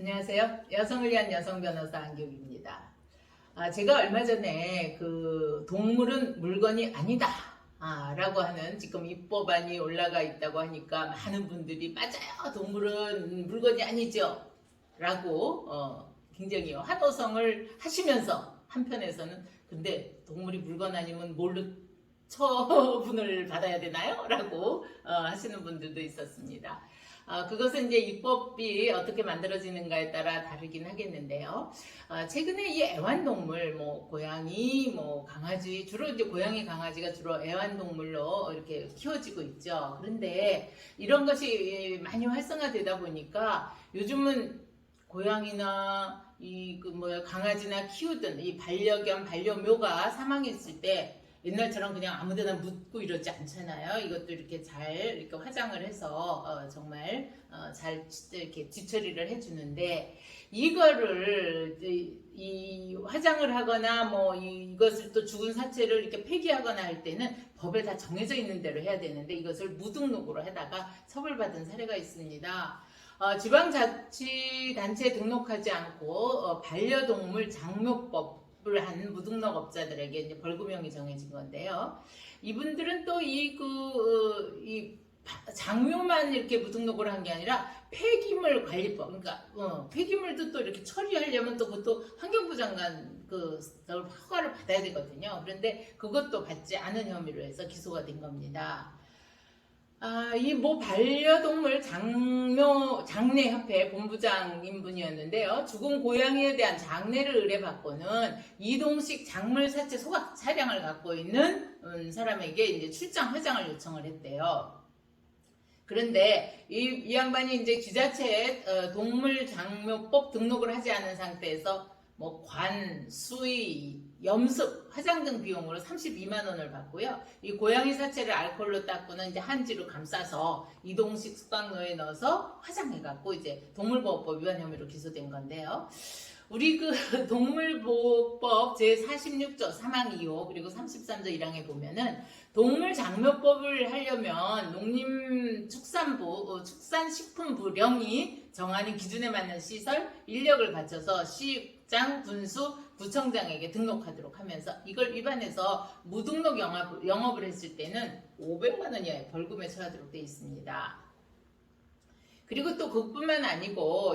안녕하세요. 여성을 위한 여성 변호사 안교기입니다. 제가 얼마 전에 동물은 물건이 아니다 라고 하는 지금 입법안이 올라가 있다고 하니까 많은 분들이 맞아요. 동물은 물건이 아니죠. 라고 굉장히 환호성을 하시면서 한편에서는 근데 동물이 물건 아니면 뭘로 처분을 받아야 되나요? 라고 하시는 분들도 있었습니다. 그것은 이제 입법이 어떻게 만들어지는가에 따라 다르긴 하겠는데요. 최근에 이 애완동물, 고양이, 강아지, 주로 이제 고양이, 강아지가 주로 애완동물로 이렇게 키워지고 있죠. 그런데 이런 것이 많이 활성화되다 보니까 요즘은 고양이나 강아지나 키우던 이 반려견, 반려묘가 사망했을 때 옛날처럼 그냥 아무데나 묻고 이러지 않잖아요. 이것도 이렇게 잘 이렇게 화장을 해서 정말 잘 이렇게 뒤처리를 해주는데 이거를 이 화장을 하거나 이것을 또 죽은 사체를 이렇게 폐기하거나 할 때는 법에 다 정해져 있는 대로 해야 되는데 이것을 무등록으로 하다가 처벌받은 사례가 있습니다. 지방자치단체에 등록하지 않고 반려동물 장묘법을 한 무등록업자들에게 이제 벌금형이 정해진 건데요. 이분들은 또 이 장묘만 이렇게 무등록을 한 게 아니라 폐기물 관리법, 그러니까 폐기물도 또 이렇게 처리하려면 또 그것도 환경부 장관 허가를 받아야 되거든요. 그런데 그것도 받지 않은 혐의로 해서 기소가 된 겁니다. 이 반려동물 장례협회 본부장인 분이었는데요. 죽은 고양이에 대한 장례를 의뢰받고는 이동식 작물사체 소각 차량을 갖고 있는 사람에게 이제 출장 화장을 요청을 했대요. 그런데 이 양반이 이제 지자체에 동물 장묘법 등록을 하지 않은 상태에서 관, 수의, 염습, 화장 등 비용으로 32만 원을 받고요. 이 고양이 사체를 알코올로 닦고는 이제 한지로 감싸서 이동식 숙박로에 넣어서 화장해갖고 이제 동물보호법 위반 혐의로 기소된 건데요. 우리 동물보호법 제46조 3항 2호 그리고 33조 1항에 보면은 동물장묘법을 하려면 농림축산부 축산식품부령이 정하는 기준에 맞는 시설, 인력을 갖춰서 시장, 군수, 구청장에게 등록하도록 하면서 이걸 위반해서 무등록 영업을 했을 때는 500만 원 이하의 벌금에 처하도록 되어 있습니다. 그리고 또 그뿐만 아니고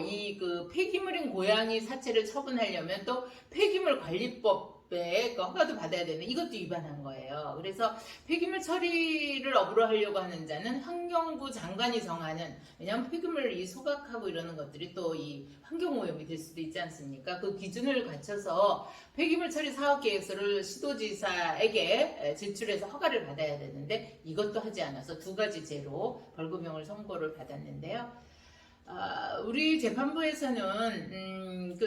폐기물인 고양이 사체를 처분하려면 또 폐기물 관리법에 허가도 받아야 되는 이것도 위반한 거예요. 그래서 폐기물 처리를 업으로 하려고 하는 자는 환경부 장관이 정하는, 왜냐하면 폐기물을 소각하고 이러는 것들이 또 이 환경오염이 될 수도 있지 않습니까? 그 기준을 갖춰서 폐기물 처리 사업계획서를 시도지사에게 제출해서 허가를 받아야 되는데 이것도 하지 않아서 두 가지 죄로 벌금형을 선고를 받았는데요. 우리 재판부에서는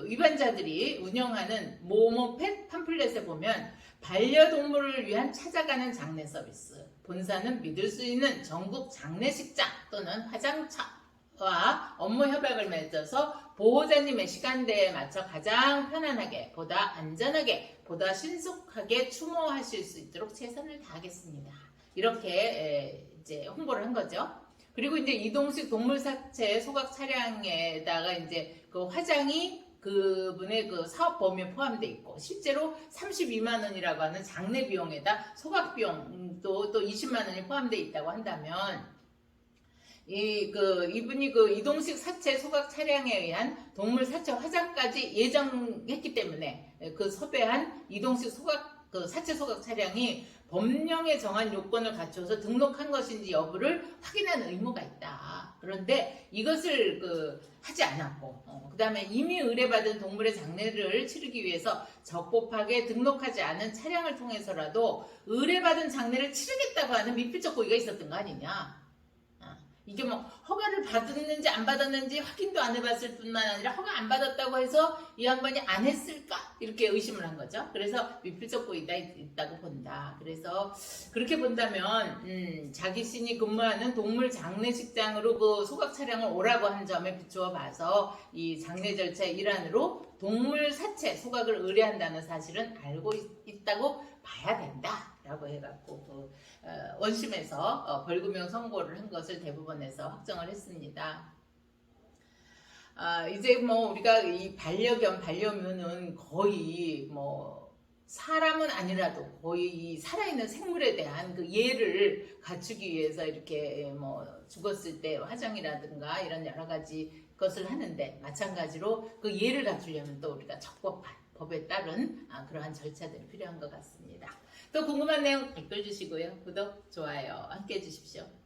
위반자들이 운영하는 모모펫 팜플렛에 보면 반려동물을 위한 찾아가는 장례 서비스, 본사는 믿을 수 있는 전국 장례식장 또는 화장차와 업무 협약을 맺어서 보호자님의 시간대에 맞춰 가장 편안하게, 보다 안전하게, 보다 신속하게 추모하실 수 있도록 최선을 다하겠습니다. 이렇게 이제 홍보를 한 거죠. 그리고 이제 이동식 동물사체 소각 차량에다가 이제 그 화장이 그분의 사업 범위에 포함되어 있고 실제로 32만 원이라고 하는 장례 비용에다 소각 비용도 또 20만 원이 포함되어 있다고 한다면 이분이 이동식 사체 소각 차량에 의한 동물 사체 화장까지 예정했기 때문에 섭외한 이동식 사체 소각 차량이 법령에 정한 요건을 갖춰서 등록한 것인지 여부를 확인하는 의무가 있다. 그런데 이것을 하지 않았고, 그 다음에 이미 의뢰받은 동물의 장례를 치르기 위해서 적법하게 등록하지 않은 차량을 통해서라도 의뢰받은 장례를 치르겠다고 하는 미필적 고의가 있었던 거 아니냐. 이게 허가를 받았는지 안 받았는지 확인도 안 해봤을 뿐만 아니라 허가 안 받았다고 해서 이 양반이 안 했을까? 이렇게 의심을 한 거죠. 그래서 미필적 고의가 있다고 본다. 그래서 그렇게 본다면 자기 신이 근무하는 동물 장례식장으로 소각 차량을 오라고 한 점에 비추어 봐서 이 장례 절차의 일환으로 동물 사체 소각을 의뢰한다는 사실은 알고 있다고 봐야 된다. 라고 해갖고 원심에서 벌금형 선고를 한 것을 대법원에서 확정을 했습니다. 이제 뭐 우리가 이 반려견, 반려묘는 거의 뭐 사람은 아니라도 거의 이 살아있는 생물에 대한 그 예를 갖추기 위해서 이렇게 뭐 죽었을 때 화장이라든가 이런 여러 가지 것을 하는데, 마찬가지로 그 예를 갖추려면 또 우리가 적법한 법에 따른 그러한 절차들이 필요한 것 같습니다. 또 궁금한 내용 댓글 주시고요. 구독, 좋아요 함께 해주십시오.